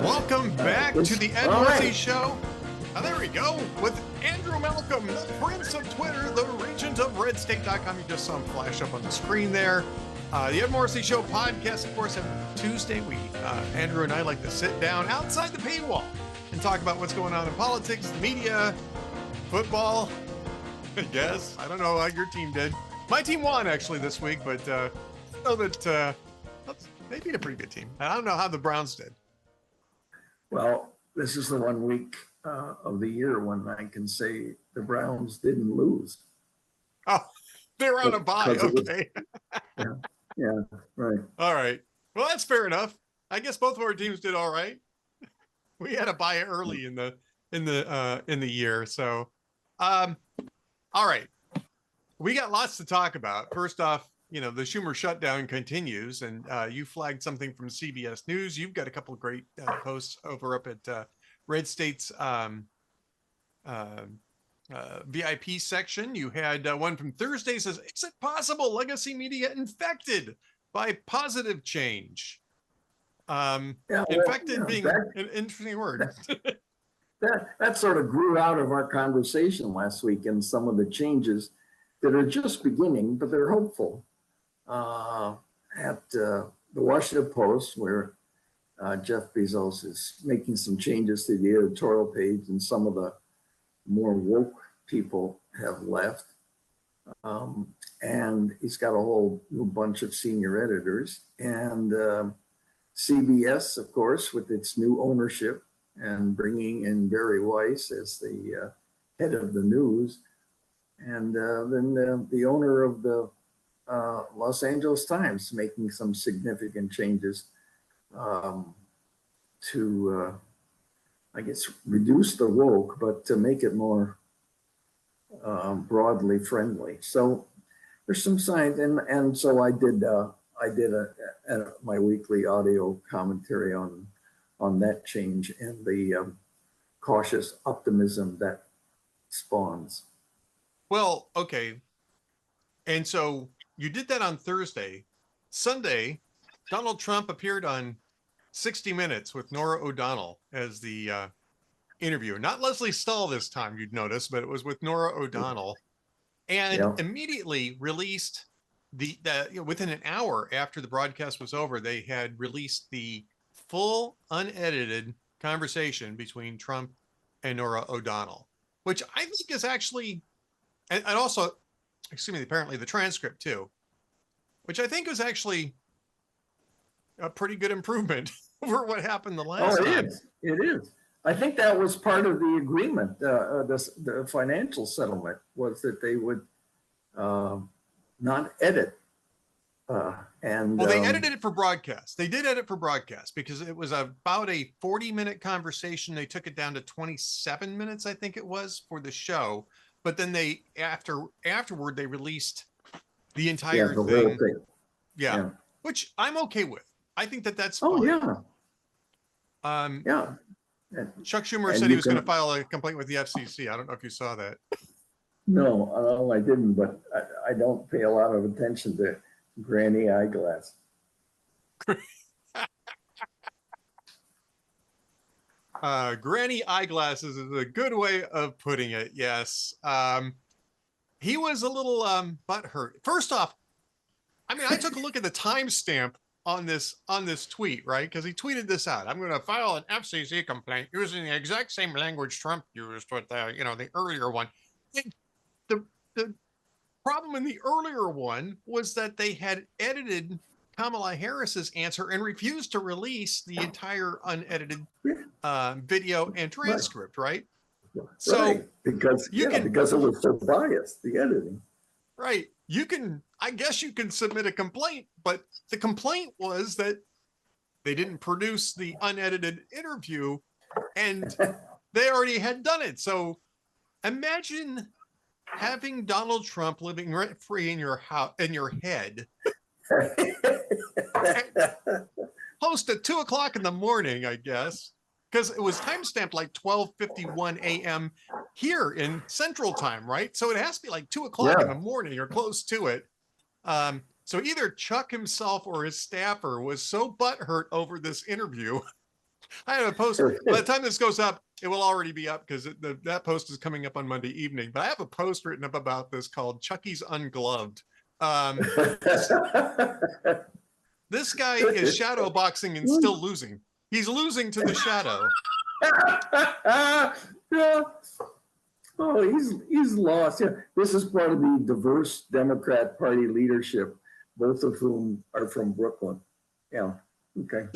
Welcome back to the Ed All Morrissey right. Show. There we go, with Andrew Malcolm, the Prince of Twitter, the regent of RedState.com. You just saw him flash up on the screen there. The Ed Morrissey Show podcast, of course, every Tuesday. Andrew and I like to sit down outside the paywall and talk about what's going on in politics, the media, football, I guess. I don't know how your team did. My team won, actually, this week, but I know that they beat a pretty good team. I don't know how the Browns did. Well, this is the 1 week of the year when I can say the Browns didn't lose. Oh, they're on a bye. Okay. Yeah, right. All right. Well, that's fair enough. I guess both of our teams did all right. We had a bye early in the year, so all right. We got lots to talk about. First off, the Schumer shutdown continues, and you flagged something from CBS News. You've got a couple of great posts over up at Red State's VIP section. You had one from Thursday says, "Is it possible legacy media infected by positive change?" Infected being an interesting word. that sort of grew out of our conversation last week and some of the changes that are just beginning, but they're hopeful. At the Washington Post, where Jeff Bezos is making some changes to the editorial page, and some of the more woke people have left. And he's got a whole new bunch of senior editors. And CBS, of course, with its new ownership and bringing in Barry Weiss as the head of the news. And then the owner of the Los Angeles Times making some significant changes to, I guess, reduce the woke, but to make it more broadly friendly. So there's some signs, and so I did my weekly audio commentary on that change and the cautious optimism that spawns. Well, okay. And so you did that on Thursday. Sunday, Donald Trump appeared on 60 Minutes with Norah O'Donnell as the interviewer. Not Leslie Stahl this time, you'd notice, but it was with Norah O'Donnell. And immediately released within an hour after the broadcast was over, they had released the full unedited conversation between Trump and Norah O'Donnell, which I think is actually, and also, apparently the transcript too, which I think is actually a pretty good improvement over what happened the last time. It is. I think that was part of the agreement. The financial settlement was that they would not edit. They edited it for broadcast. They did edit for broadcast because it was about a 40-minute conversation. They took it down to 27 minutes, I think it was, for the show. But then they afterward they released the entire whole thing. Yeah, which I'm okay with. I think that's fine. Chuck Schumer said he was going to file a complaint with the FCC. I don't know if you saw that. No, I didn't, but I don't pay a lot of attention to Granny Eyeglass. Granny Eyeglasses is a good way of putting it. Yes. He was a little butthurt. First off, I took a look at the timestamp on this tweet, right? Because he tweeted this out. "I'm going to file an FCC complaint using the exact same language Trump used with the earlier one." The problem in the earlier one was that they had edited Kamala Harris's answer and refused to release the entire unedited video and transcript, right? So because it was so biased, the editing. Right. I guess you can submit a complaint, but the complaint was that they didn't produce the unedited interview and they already had done it. So imagine having Donald Trump living rent free in your house, in your head, post at 2:00 in the morning, I guess, because it was timestamped like 12:51 a.m. here in Central Time, right? So it has to be like 2:00 in the morning or close to it. So either Chuck himself or his staffer was so butthurt over this interview I have a post. By the time this goes up, it will already be up because that post is coming up on Monday evening. But I have a post written up about this called Chucky's Ungloved. This this guy is shadow boxing and still losing. He's losing to the shadow. Yeah. Oh, he's lost. Yeah, this is part of the diverse Democrat Party leadership, both of whom are from Brooklyn. Yeah. Okay.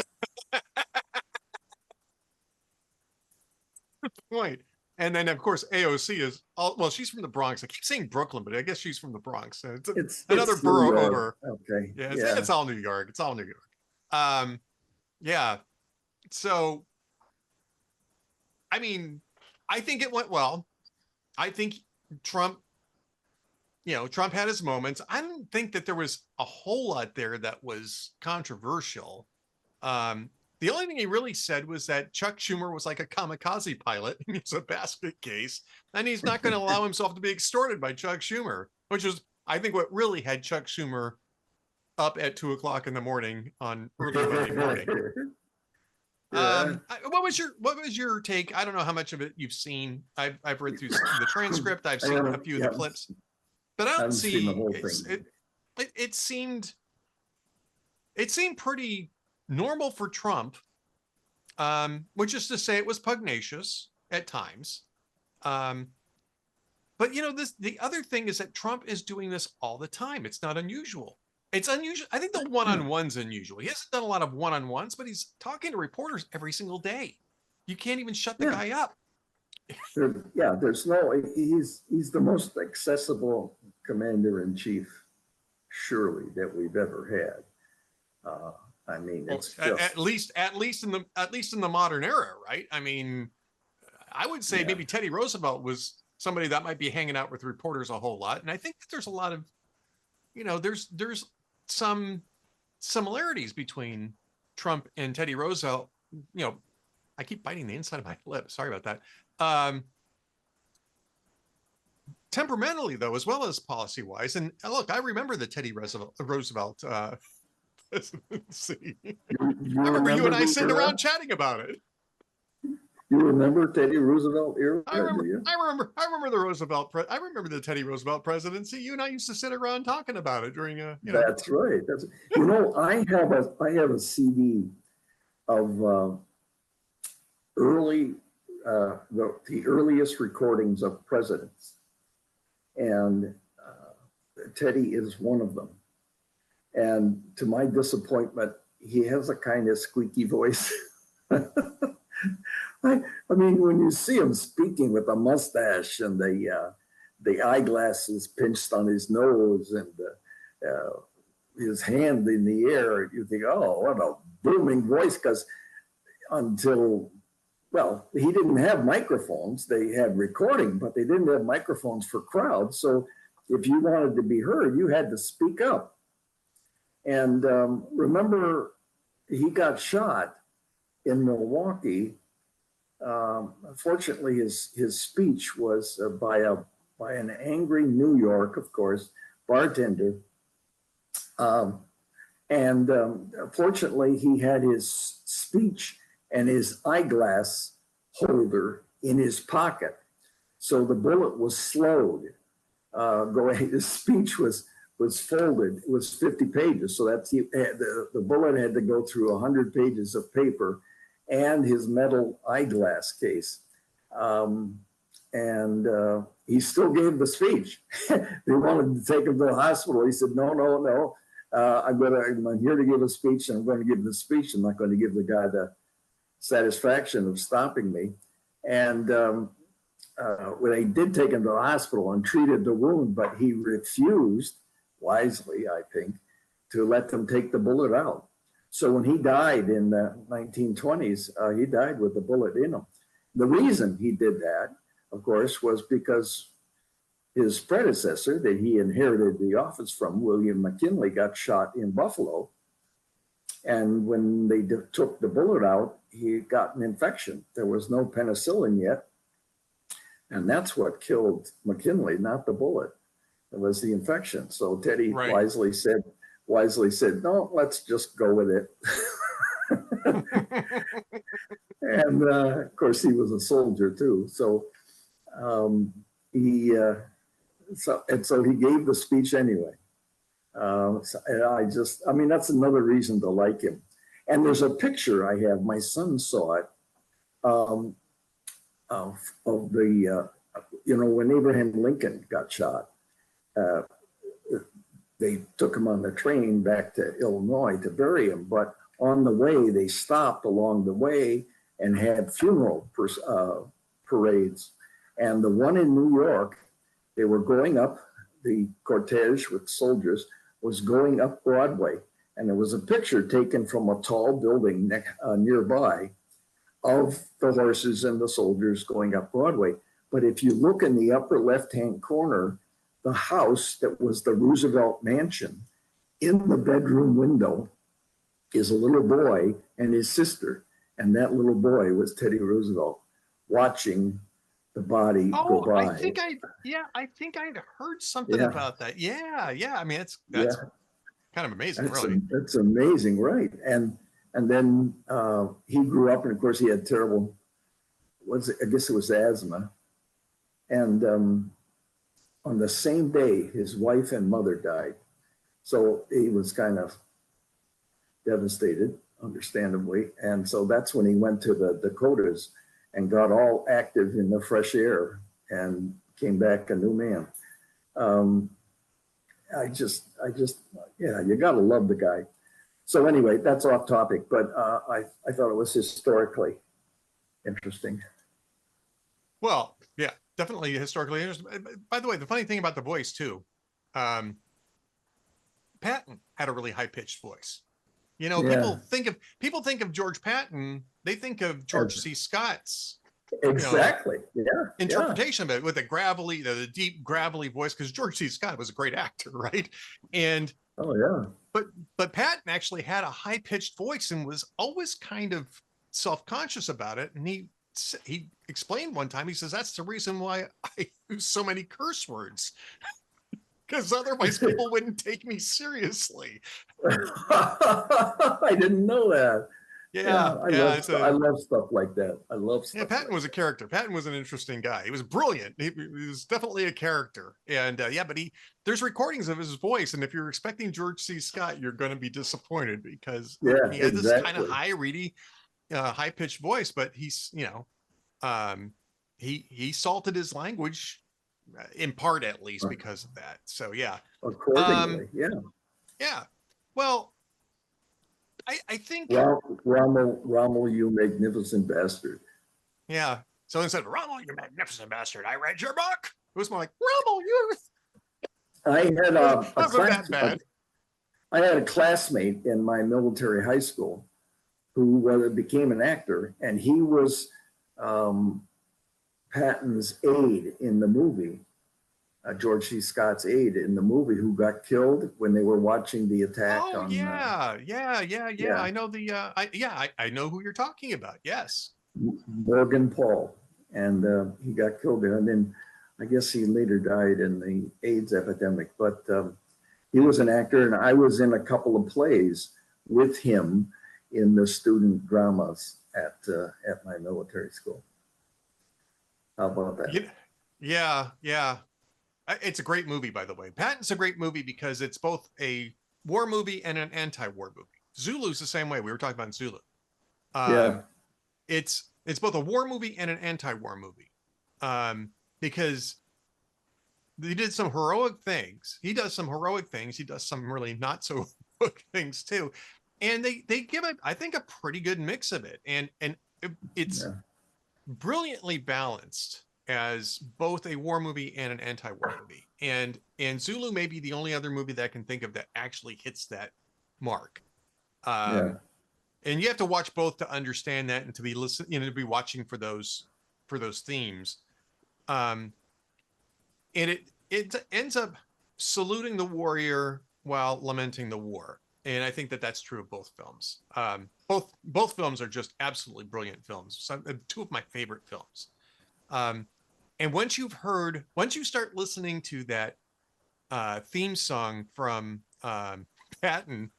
Point. And then, of course, AOC is well. She's from the Bronx. I keep saying Brooklyn, but I guess she's from the Bronx. So it's another borough over. Okay. Yeah, it's all New York. It's all New York. Yeah. So, I mean, I think it went well. I think Trump, Trump had his moments. I don't think that there was a whole lot there that was controversial. The only thing he really said was that Chuck Schumer was like a kamikaze pilot. He's a basket case, and he's not going to allow himself to be extorted by Chuck Schumer, which is, I think, what really had Chuck Schumer up at 2:00 in the morning on early Monday morning. What was your take? I don't know how much of it you've seen. I've read through the transcript. I've seen a few of the clips, but I don't see the whole thing. It seemed pretty normal for Trump, which is to say it was pugnacious at times. But the other thing is that Trump is doing this all the time. It's not unusual. It's unusual. I think the one-on-one's unusual. He hasn't done a lot of one-on-ones, but he's talking to reporters every single day. You can't even shut the guy up. There's no. He's the most accessible commander-in-chief, surely, that we've ever had. I mean, it's just, at least in the modern era, right? I mean, I would say maybe Teddy Roosevelt was somebody that might be hanging out with reporters a whole lot, and I think that there's a lot of, there's some similarities between Trump and Teddy Roosevelt. I keep biting the inside of my lip. Sorry about that. Temperamentally, though, as well as policy-wise, and look, I remember the Teddy Roosevelt presidency. I remember you and I sitting around chatting about it. You remember Teddy Roosevelt era? I remember the Roosevelt. I remember the Teddy Roosevelt presidency. You and I used to sit around talking about it during a. That's right. I have a CD of early the earliest recordings of presidents, and Teddy is one of them. And to my disappointment, he has a kind of squeaky voice. I mean, when you see him speaking with a mustache and the eyeglasses pinched on his nose and his hand in the air, you think, oh, what a booming voice. Because he didn't have microphones. They had recording, but they didn't have microphones for crowds. So if you wanted to be heard, you had to speak up. And remember, he got shot in Milwaukee. Unfortunately, his speech was by an angry New York, of course, bartender. Fortunately, he had his speech and his eyeglass holder in his pocket, so the bullet was slowed. His speech was folded. It was 50 pages, so that's the bullet had to go through 100 pages of paper and his metal eyeglass case. He still gave the speech. They wanted to take him to the hospital. He said, no. I'm here to give a speech, and I'm going to give the speech. I'm not going to give the guy the satisfaction of stopping me. And when they did take him to the hospital and treated the wound, but he refused, wisely, I think, to let them take the bullet out. So when he died in the 1920s, he died with the bullet in him. The reason he did that, of course, was because his predecessor that he inherited the office from, William McKinley, got shot in Buffalo. And when they took the bullet out, he got an infection. There was no penicillin yet. And that's what killed McKinley, not the bullet. It was the infection. So Teddy wisely said, no, let's just go with it. And of course, he was a soldier too. So um, he so he gave the speech anyway. And I mean, that's another reason to like him. And there's a picture I have. My son saw it um, of the, when Abraham Lincoln got shot. Uh, they took him on the train back to Illinois to bury him, but on the way they stopped along the way and had funeral parades. And the one in New York, they were going up, the cortege with soldiers was going up Broadway. And there was a picture taken from a tall building nearby of the horses and the soldiers going up Broadway. But if you look in the upper left-hand corner, the house that was the Roosevelt Mansion, in the bedroom window is a little boy and his sister. And that little boy was Teddy Roosevelt watching the body go by. I think I'd heard something about that. Yeah. I mean, that's kind of amazing, really. That's amazing, right? And then he grew up, and of course he had terrible, I guess it was asthma. And on the same day, his wife and mother died. So he was kind of devastated, understandably. And so that's when he went to the Dakotas and got all active in the fresh air and came back a new man. You gotta love the guy. So anyway, that's off topic, but I thought it was historically interesting. Well, yeah, definitely historically interesting. By the way, the funny thing about the voice too, Patton had a really high-pitched voice. People think of George Patton, they think of George C. Scott's exactly interpretation of it with the deep gravelly voice, because George C. Scott was a great actor, right? And but Patton actually had a high-pitched voice and was always kind of self-conscious about it. And he explained one time, he says, that's the reason why I use so many curse words, because otherwise people wouldn't take me seriously. I didn't know that. I love stuff like that. I love stuff. Yeah, Patton was a character. Patton was an interesting guy. He was brilliant. He was definitely a character. And but there's recordings of his voice. And if you're expecting George C. Scott, you're going to be disappointed, because he had this kind of high pitched voice, but he's, he salted his language in part, at least, because of that. So accordingly, yeah. Well, I think Rommel, you magnificent bastard. Yeah. Someone said, Rommel, you magnificent bastard, I read your book. It was more like, Rommel, you. I had that bad. I had a classmate in my military high school who became an actor, and he was Patton's aide in the movie. George C. Scott's aide in the movie, who got killed when they were watching the attack. I know I know who you're talking about. Yes, Morgan Paul, and he got killed there. And then I guess he later died in the AIDS epidemic. But he was an actor, and I was in a couple of plays with him in the student dramas at my military school. How about that? Yeah. It's a great movie, by the way. Patton's a great movie because it's both a war movie and an anti-war movie. Zulu's the same way. We were talking about Zulu. It's both a war movie and an anti-war movie, because he did some heroic things. He does some heroic things. He does some really not so heroic things too, and they give it, I think, a pretty good mix of it, and it's brilliantly balanced as both a war movie and an anti-war movie. And Zulu may be the only other movie that I can think of that actually hits that mark. And you have to watch both to understand that, and to be to be watching for those themes. And it ends up saluting the warrior while lamenting the war. And I think that that's true of both films. Both films are just absolutely brilliant films. Two of my favorite films. And once you start listening to that theme song from Patton,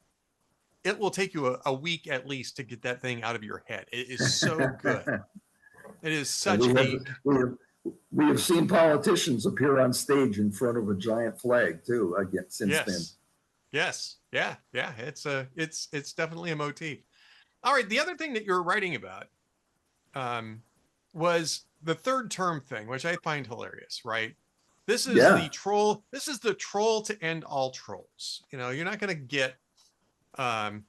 it will take you a week at least to get that thing out of your head. It is so good. It is And such a we have seen politicians appear on stage in front of a giant flag too, again, since then. yes, yes, yeah, yeah. It's definitely a motif. All right, the other thing that you're writing about um, was the third term thing, which I find hilarious. Right, this is Yeah. the troll. This is the troll to end all trolls. You know, you're not going to get. Um,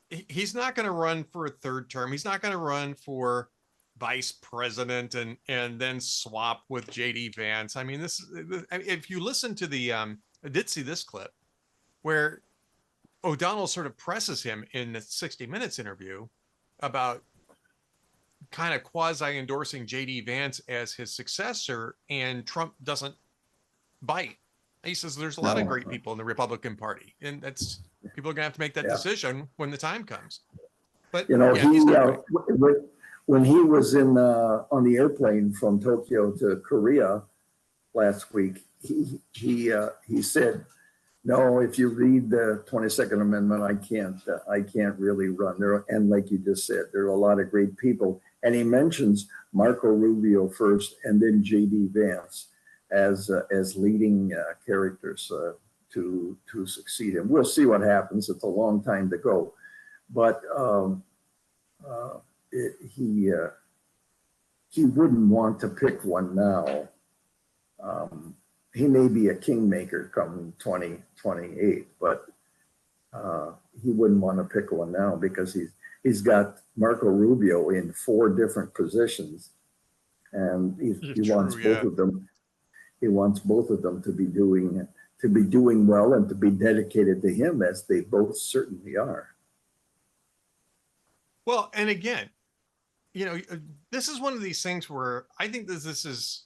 he's not going to run for a third term. He's not going to run for vice president and then swap with JD Vance. I mean, this if you listen to the I did see this clip where O'Donnell sort of presses him in the 60 Minutes interview about kind of quasi endorsing JD Vance as his successor, and Trump doesn't bite. He says there's a lot of No. great people in the Republican Party, and that's people are gonna have to make that Yeah. decision when the time comes. But You know, yeah, he's not biting. when he was in on the airplane from Tokyo to Korea last week, he said, "No, if you read the 22nd Amendment, I can't really run there." And like you just said, there are a lot of great people, and he mentions Marco Rubio first, and then J.D. Vance as leading characters to succeed him. We'll see what happens. It's a long time to go, but he wouldn't want to pick one now. He may be a kingmaker come 2028, but he wouldn't want to pick one now because he's got Marco Rubio in 4 different positions, and he wants both of them. He wants both of them to be doing well and to be dedicated to him, as they both certainly are. Well, and again, you know, this is one of these things where I think this is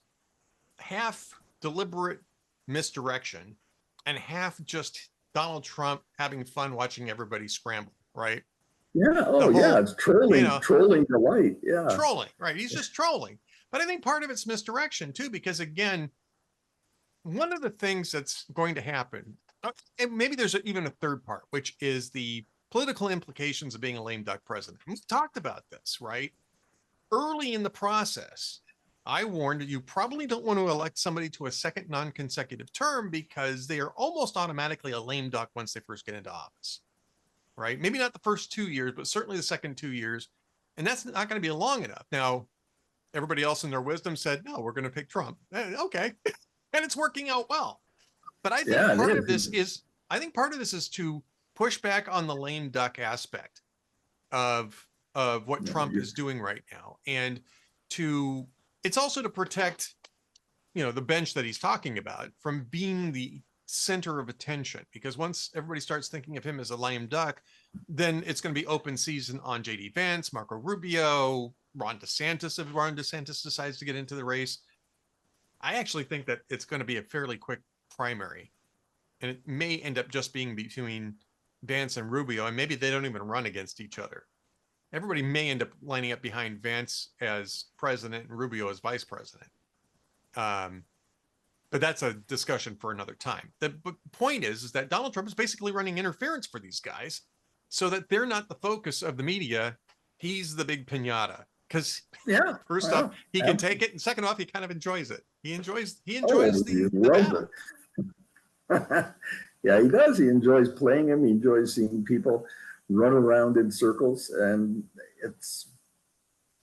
half deliberate misdirection and half just Donald Trump having fun watching everybody scramble, right? Yeah. Oh, yeah. It's trolling delight. Yeah. Trolling, right? He's just trolling. But I think part of it's misdirection too, because again, one of the things that's going to happen, and maybe there's even a third part, which is the political implications of being a lame duck president. We've talked about this, right? Early in the process, I warned you probably don't want to elect somebody to a second non-consecutive term because they are almost automatically a lame duck once they first get into office, right? Maybe not the first 2 years, but certainly the second 2 years. And that's not going to be long enough. Now, everybody else in their wisdom said, no, we're going to pick Trump. Okay. And it's working out well. But I think part of this is to push back on the lame duck aspect of what Trump is doing right now, and it's also to protect, you know, the bench that he's talking about from being the center of attention, because once everybody starts thinking of him as a lame duck, then it's going to be open season on JD Vance, Marco Rubio, Ron DeSantis, if Ron DeSantis decides to get into the race. I actually think that it's going to be a fairly quick primary, and it may end up just being between Vance and Rubio, and maybe they don't even run against each other. Everybody may end up lining up behind Vance as president and Rubio as vice president. But that's a discussion for another time. The point is that Donald Trump is basically running interference for these guys so that they're not the focus of the media. He's the big pinata because first off, he can take it, and second off, he kind of enjoys it. He enjoys the battle. Yeah, he does. He enjoys playing him. He enjoys seeing people run around in circles, and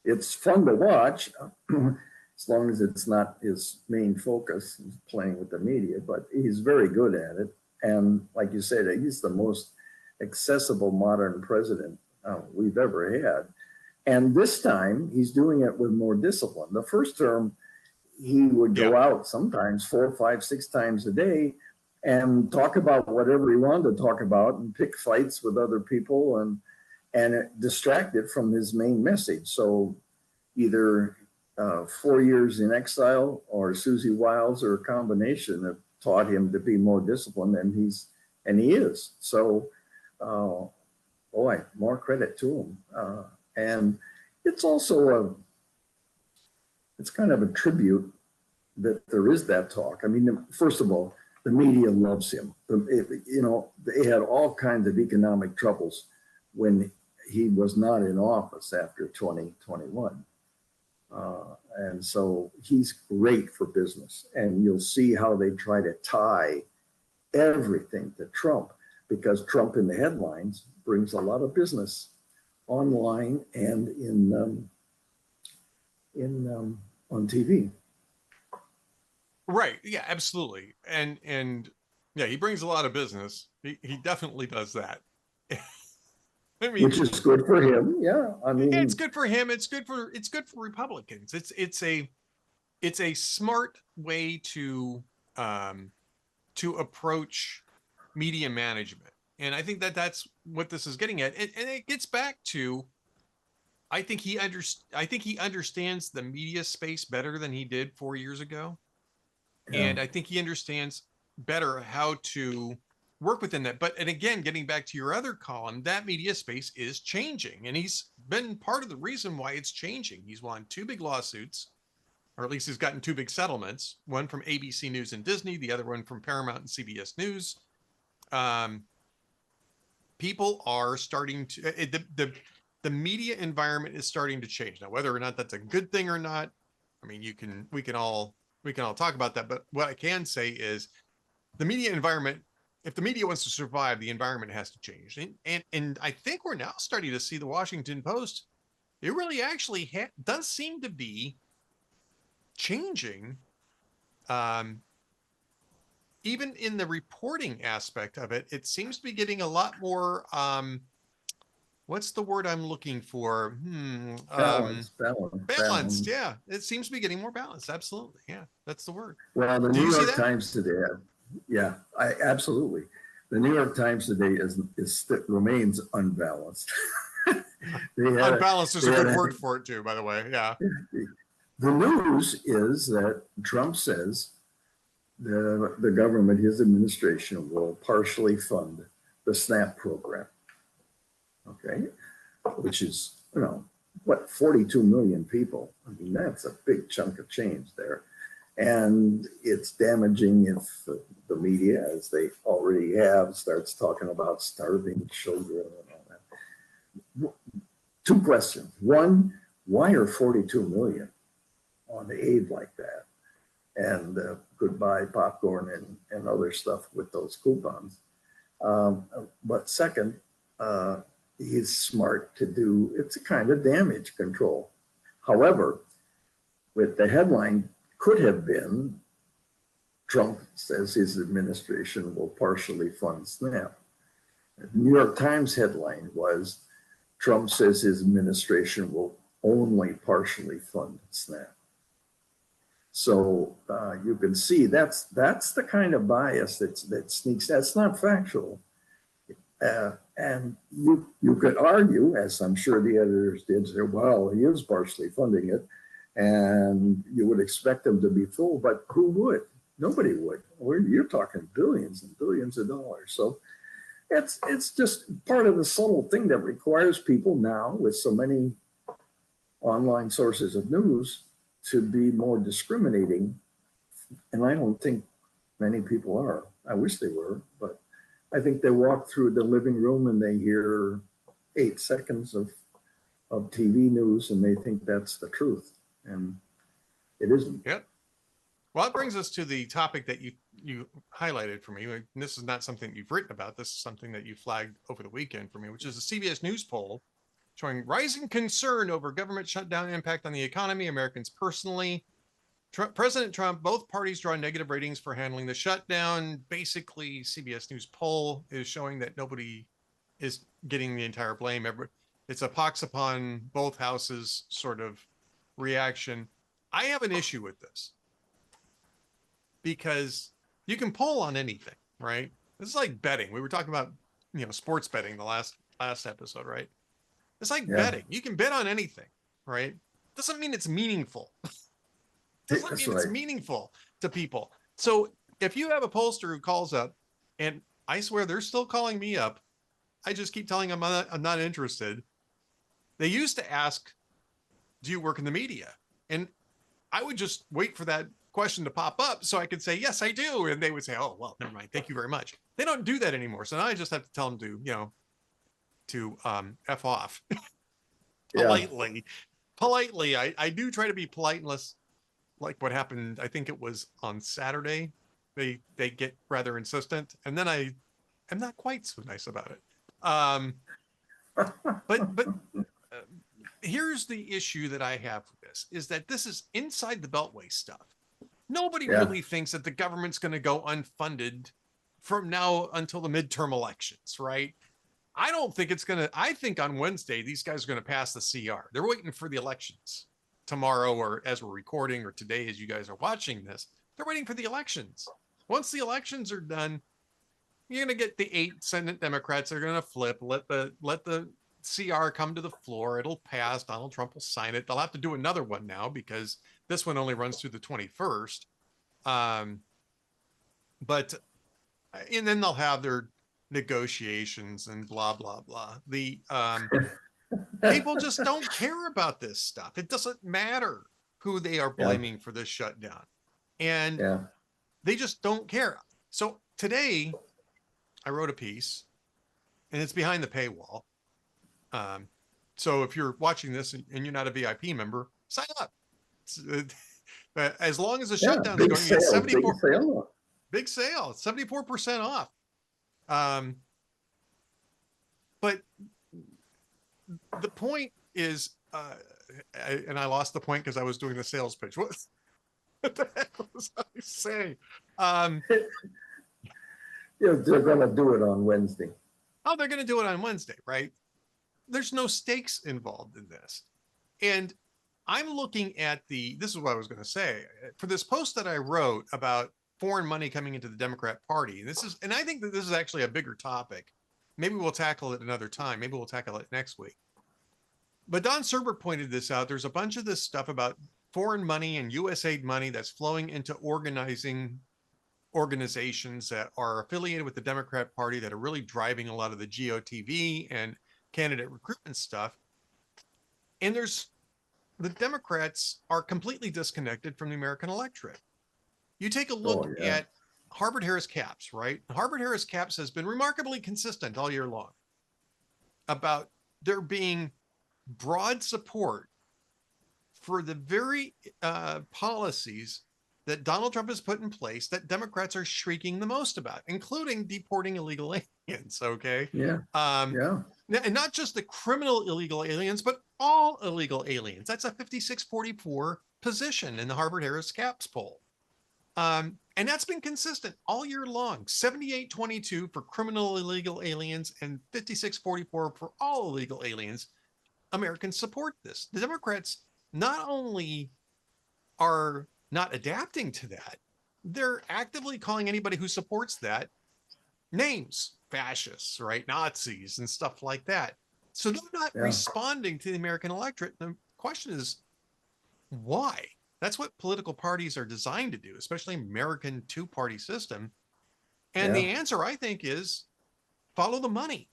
it's fun to watch as long as it's not his main focus. He's playing with the media, but he's very good at it. And like you said, he's the most accessible modern president we've ever had. And this time he's doing it with more discipline. The first term, he would go out sometimes 4, 5, 6 times a day and talk about whatever he wanted to talk about and pick fights with other people and distracted from his main message. So either 4 years in exile or Susie Wiles or a combination have taught him to be more disciplined, and he is. So, boy, more credit to him. And it's also it's kind of a tribute that there is that talk. I mean, first of all, the media loves him. They had all kinds of economic troubles when he was not in office after 2021. And so he's great for business. And you'll see how they try to tie everything to Trump, because Trump in the headlines brings a lot of business online and on TV. Right. Yeah, absolutely. And yeah, he brings a lot of business. He definitely does that. I mean, Which is good for him. Yeah, I mean, it's good for him. It's good for Republicans. It's a smart way to approach media management. And I think that that's what this is getting at. And it gets back to, I think he understands the media space better than he did 4 years ago. yeah, And I think he understands better how to work within that. But, and again, getting back to your other column, that media space is changing. And he's been part of the reason why it's changing. He's won 2 big lawsuits, or at least he's gotten 2 big settlements, one from ABC News and Disney, the other one from Paramount and CBS News. People are starting to, the media environment is starting to change. Now, whether or not that's a good thing or not, I mean, we can all talk about that. But what I can say is the media environment, if the media wants to survive, the environment has to change. And I think we're now starting to see the Washington Post. It really actually does seem to be changing, even in the reporting aspect of it. It seems to be getting a lot more, what's the word I'm looking for? Balanced. Yeah, it seems to be getting more balanced. Absolutely. Yeah, that's the word. Well, the Do New you see York that? Times today, yeah, I absolutely. The New York Times today remains unbalanced. Unbalanced is a they had good word for it too, by the way. Yeah. the news is that Trump says the government, his administration, will partially fund the SNAP program. Okay, which is, what, 42 million people. I mean, that's a big chunk of change there. And it's damaging if the media, as they already have, starts talking about starving children and all that. 2 questions. One, why are 42 million on the aid like that? And goodbye popcorn and other stuff with those coupons. But second, he's smart to do, it's a kind of damage control. However, with the headline could have been, Trump says his administration will partially fund SNAP. The New York Times headline was, Trump says his administration will only partially fund SNAP. So you can see that's the kind of bias that sneaks. That's not factual. And you could argue, as I'm sure the editors did, say, well, he is partially funding it, and you would expect them to be full, but who would? Nobody would. You're talking billions and billions of dollars. So it's just part of the subtle thing that requires people now, with so many online sources of news, to be more discriminating. And I don't think many people are. I wish they were, but I think they walk through the living room and they hear 8 seconds of TV news and they think that's the truth. And it isn't. Yep. Well, it brings us to the topic that you highlighted for me. And this is not something you've written about. This is something that you flagged over the weekend for me, which is a CBS News poll showing rising concern over government shutdown impact on the economy, Americans personally. President Trump, both parties draw negative ratings for handling the shutdown. Basically, CBS News poll is showing that nobody is getting the entire blame. It's a pox upon both houses sort of reaction. I have an issue with this because you can poll on anything, right? This is like betting. We were talking about, sports betting the last episode, right? It's like Yeah, betting. You can bet on anything, right? Doesn't mean it's meaningful. Doesn't that's mean it's right. meaningful to people. So if you have a pollster who calls up, and I swear they're still calling me up, I just keep telling them I'm not interested. They used to ask, do you work in the media? And I would just wait for that question to pop up so I could say, yes, I do. And they would say, oh, well, never mind. Thank you very much. They don't do that anymore. So now I just have to tell them to, to F off Yeah. politely. I do try to be polite unless like what happened. I think it was on Saturday. They get rather insistent. And then I'm not quite so nice about it. But here's the issue that I have with this is that this is inside the Beltway stuff. Nobody Yeah. really thinks that the government's going to go unfunded from now until the midterm elections, right? I don't think it's going to. I think on Wednesday, these guys are going to pass the CR. They're waiting for the elections tomorrow, or as we're recording, or today, as you guys are watching this. They're waiting for the elections. Once the elections are done, you're going to get the 8 Senate Democrats. They're going to flip, let the CR come to the floor. It'll pass. Donald Trump will sign it. They'll have to do another one now because this one only runs through the 21st. But and then they'll have their negotiations and blah blah blah. The people just don't care about this stuff. It doesn't matter who they are blaming for this shutdown, and they just don't care. So today, I wrote a piece, and it's behind the paywall. So if you're watching this and you're not a VIP member, sign up. As long as the shutdown is going, you get 74. Big sale, 74% off. But the point is, and I lost the point because I was doing the sales pitch. What the heck was I saying? They're going to do it on Wednesday. Oh, they're going to do it on Wednesday, right? There's no stakes involved in this. And I'm looking at this is what I was going to say. For this post that I wrote about foreign money coming into the Democrat Party, and I think that this is actually a bigger topic. Maybe we'll tackle it another time. Maybe we'll tackle it next week. But Don Serber pointed this out. There's a bunch of this stuff about foreign money and USAID money that's flowing into organizations that are affiliated with the Democrat Party that are really driving a lot of the GOTV and candidate recruitment stuff. And the Democrats are completely disconnected from the American electorate. You take a look at Harvard-Harris Caps, right? Harvard-Harris Caps has been remarkably consistent all year long about there being broad support for the very policies that Donald Trump has put in place that Democrats are shrieking the most about, including deporting illegal aliens, okay? And not just the criminal illegal aliens, but all illegal aliens. That's a 56-44 position in the Harvard-Harris Caps poll. And that's been consistent all year long, 78-22 for criminal illegal aliens and 56-44 for all illegal aliens. Americans support this. The Democrats not only are not adapting to that, they're actively calling anybody who supports that names, fascists, right? Nazis and stuff like that. So they're not responding to the American electorate. The question is, why? That's what political parties are designed to do, especially American two-party system. And the answer, I think, is follow the money.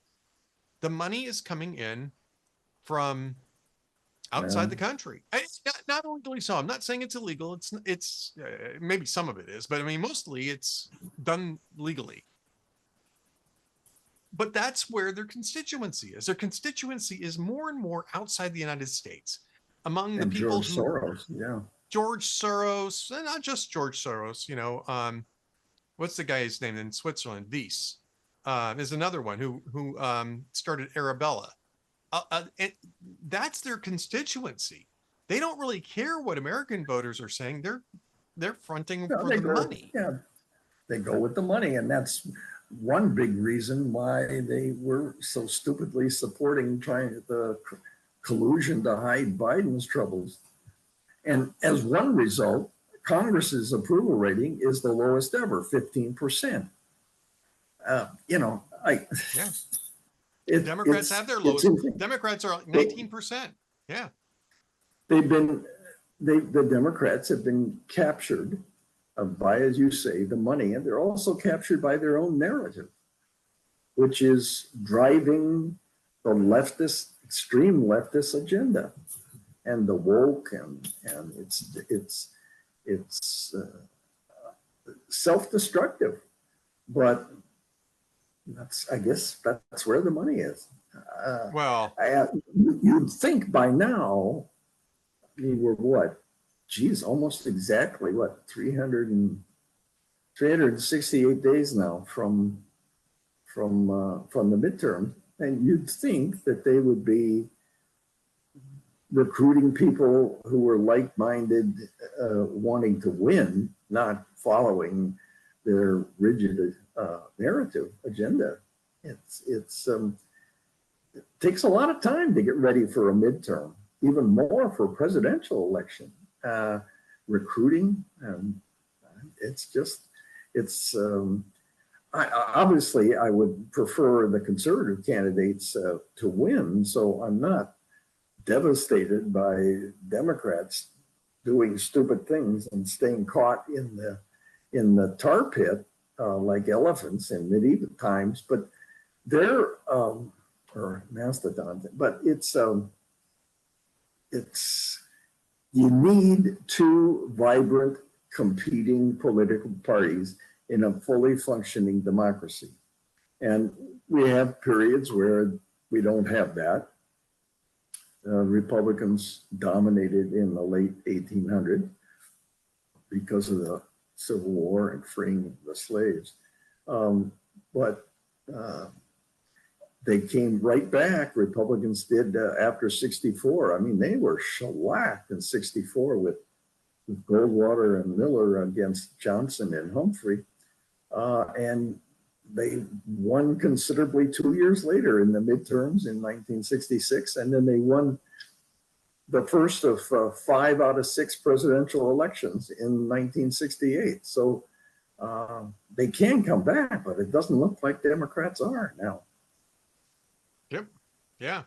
The money is coming in from outside the country. Not illegally so. I'm not saying it's illegal. It's maybe some of it is, but I mean, mostly it's done legally. But that's where their constituency is. Their constituency is more and more outside the United States, among the people George Soros, George Soros, and not just George Soros, what's the guy's name in Switzerland? Weiss is another one who started Arabella. And that's their constituency. They don't really care what American voters are saying. They're fronting for the money. Yeah, they go with the money, and that's one big reason why they were so stupidly supporting trying the collusion to hide Biden's troubles. And as one result, Congress's approval rating is the lowest ever, 15%. Democrats have their lowest. Democrats are 19%. Yeah. The Democrats have been captured by, as you say, the money, and they're also captured by their own narrative, which is driving the extreme leftist agenda. And the woke and it's self-destructive, but I guess that's where the money is. Well, You'd think by now we were what? Geez, almost exactly what 368 days now from the midterm, and you'd think that they would be recruiting people who were like-minded, wanting to win, not following their rigid narrative agenda. It takes a lot of time to get ready for a midterm, even more for a presidential election. Recruiting, obviously I would prefer the conservative candidates to win, so I'm not devastated by Democrats doing stupid things and staying caught in the tar pit like elephants in medieval times. But they're or mastodons. But it's you need two vibrant competing political parties in a fully functioning democracy, and we have periods where we don't have that. Republicans dominated in the late 1800s because of the Civil War and freeing the slaves. But they came right back. Republicans did after 64. I mean, they were shellacked in 64 with Goldwater and Miller against Johnson and Humphrey. And they won considerably 2 years later in the midterms in 1966. And then they won the first of 5 out of 6 presidential elections in 1968. So they can come back, but it doesn't look like Democrats are now. Yep. Yeah,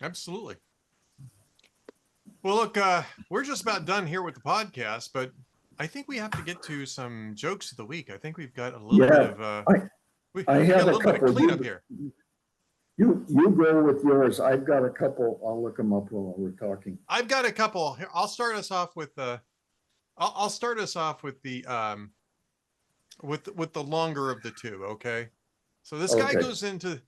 absolutely. Well, look, we're just about done here with the podcast, but I think we have to get to some jokes of the week. I think we've got a little bit of I have a couple. Cleanup here. You go with yours. I've got a couple. I'll look them up while we're talking. I've got a couple. Here, I'll start us off with I'll start us off with the with the longer of the two. Okay. So this guy goes into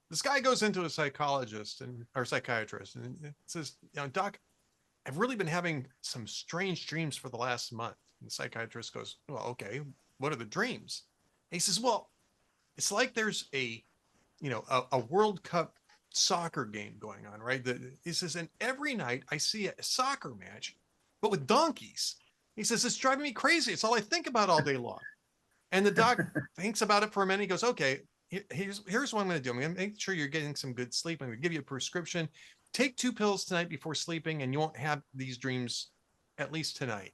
a psychologist or psychiatrist and it says, Doc, I've really been having some strange dreams for the last month. And the psychiatrist goes, well, okay, what are the dreams? And he says, well, it's like there's a World Cup soccer game going on, right? He says, and every night I see a soccer match, but with donkeys. He says, it's driving me crazy. It's all I think about all day long. And the doc thinks about it for a minute. He goes, okay, here's what I'm going to do. I'm going to make sure you're getting some good sleep. I'm going to give you a prescription. Take 2 pills tonight before sleeping, and you won't have these dreams at least tonight.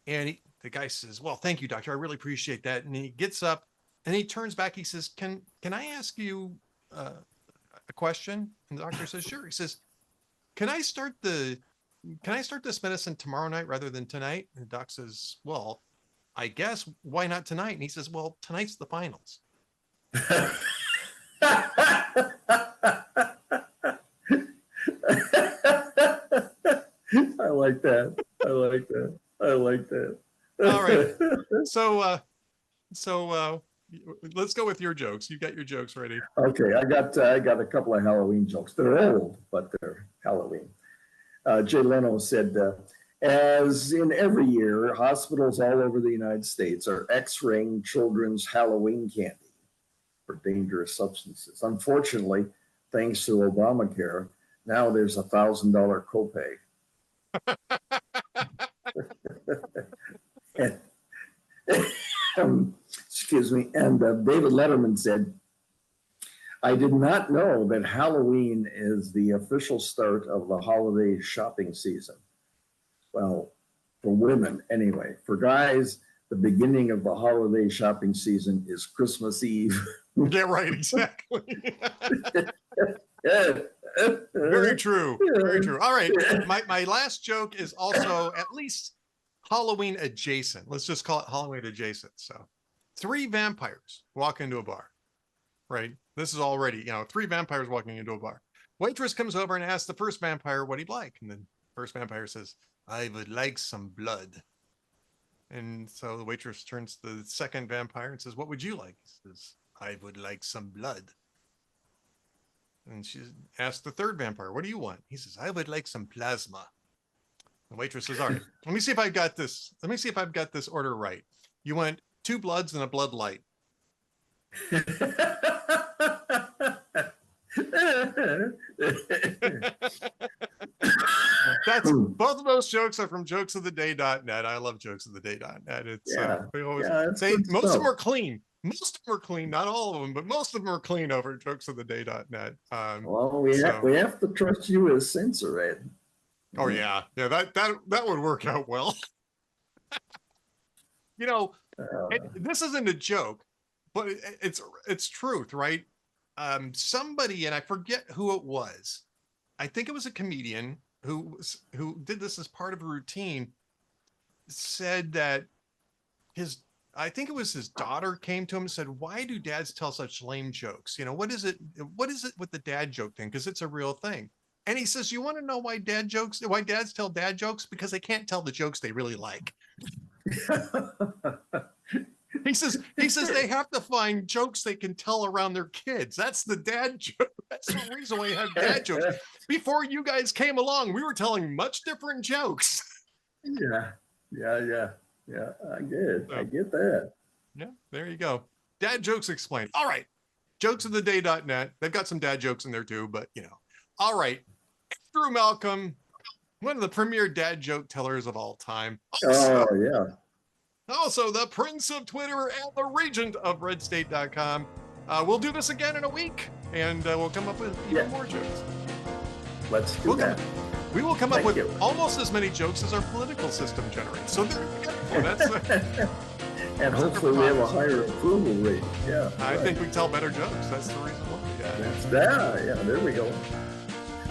And the guy says, well, thank you, doctor. I really appreciate that. And he gets up and he turns back. He says, can I ask you a question? And the doctor says, sure. He says, can I start this medicine tomorrow night rather than tonight? And the doc says, well, I guess, why not tonight? And he says, well, tonight's the finals. I like that. All right. So let's go with your jokes. You got your jokes ready. Okay, I got a couple of Halloween jokes. They're old, but they're Halloween. Jay Leno said, as in every year, hospitals all over the United States are X-raying children's Halloween candy for dangerous substances. Unfortunately, thanks to Obamacare, now there's $1,000 copay. Excuse me. And David Letterman said, I did not know that Halloween is the official start of the holiday shopping season. Well, for women anyway. For guys, the beginning of the holiday shopping season is Christmas Eve. Yeah, right, exactly. Very true. Very true. All right. My last joke is also at least Halloween adjacent. Let's just call it Halloween adjacent. So 3 vampires walk into a bar, right? This is already, 3 vampires walking into a bar. Waitress comes over and asks the first vampire what he'd like. And then first vampire says, I would like some blood. And so the waitress turns to the second vampire and says, "What would you like?" He says, "I would like some blood." And she asks the third vampire, "What do you want?" He says, "I would like some plasma." The waitress says, "All right, let me see if I've got this. Let me see if I've got this order right. You want 2 bloods and a blood light." That's both of those jokes are from jokesoftheday.net. I love jokesoftheday.net. It's they always say most of them are clean. Most of them are clean, not all of them, but most of them are clean over at jokesoftheday.net. Well, we have to trust you as censor, Ed. Oh yeah, that would work out well. You know, this isn't a joke, but it's truth, right? Somebody, and I forget who it was. I think it was a comedian who did this as part of a routine, said that I think it was his daughter came to him and said, "Why do dads tell such lame jokes? You know, what is it with the dad joke thing? Because it's a real thing." And he says, "You want to know why dads tell dad jokes? Because they can't tell the jokes they really like." He says they have to find jokes they can tell around their kids. That's the dad joke. That's the reason why you have dad jokes. Before you guys came along, we were telling much different jokes. Yeah. I get that. Yeah, there you go. Dad jokes explained. All right. Jokesoftheday.net. They've got some dad jokes in there too, but you know. All right. Andrew Malcolm, one of the premier dad joke tellers of all time. Also, the Prince of Twitter and the Regent of RedState.com. We'll do this again in a week, and we'll come up with even more jokes. Let's do that. We will come up with almost as many jokes as our political system generates. So there we go. That's and hopefully we have a higher approval rate. Yeah. I think we tell better jokes. That's the reason why. Yeah, there we go.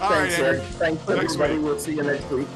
All Thanks, right, Ed. Thanks, everybody. We'll see you next week.